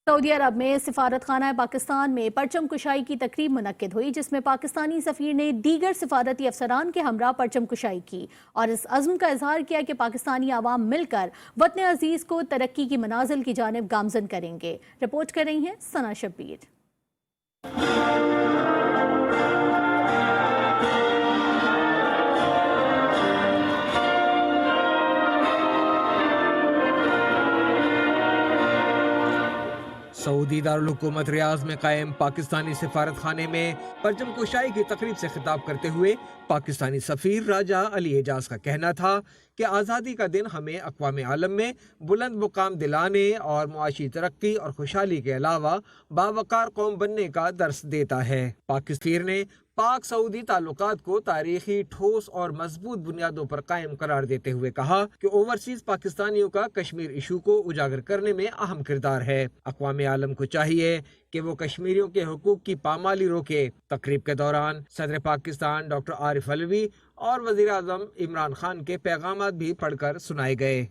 سعودی عرب میں سفارت خانہ پاکستان میں پرچم کشائی کی تقریب منعقد ہوئی، جس میں پاکستانی سفیر نے دیگر سفارتی افسران کے ہمراہ پرچم کشائی کی اور اس عزم کا اظہار کیا کہ پاکستانی عوام مل کر وطن عزیز کو ترقی کی منازل کی جانب گامزن کریں گے۔ رپورٹ کر رہی ہیں ثنا شبیر۔ سعودی دارالحکومت ریاض میں قائم پاکستانی سفارت خانے میں پرچم کشائی کی تقریب سے خطاب کرتے ہوئے پاکستانی سفیر راجہ علی اعجاز کا کہنا تھا کہ آزادی کا دن ہمیں اقوام عالم میں بلند مقام دلانے اور معاشی ترقی اور خوشحالی کے علاوہ باوقار قوم بننے کا درس دیتا ہے۔ پاکستان نے پاک سعودی تعلقات کو تاریخی ٹھوس اور مضبوط بنیادوں پر قائم قرار دیتے ہوئے کہا کہ اوورسیز پاکستانیوں کا کشمیر ایشو کو اجاگر کرنے میں اہم کردار ہے۔ اقوام عالم کو چاہیے کہ وہ کشمیریوں کے حقوق کی پامالی روکے۔ تقریب کے دوران صدر پاکستان ڈاکٹر عارف علوی اور وزیر اعظم عمران خان کے پیغامات بھی پڑھ کر سنائے گئے۔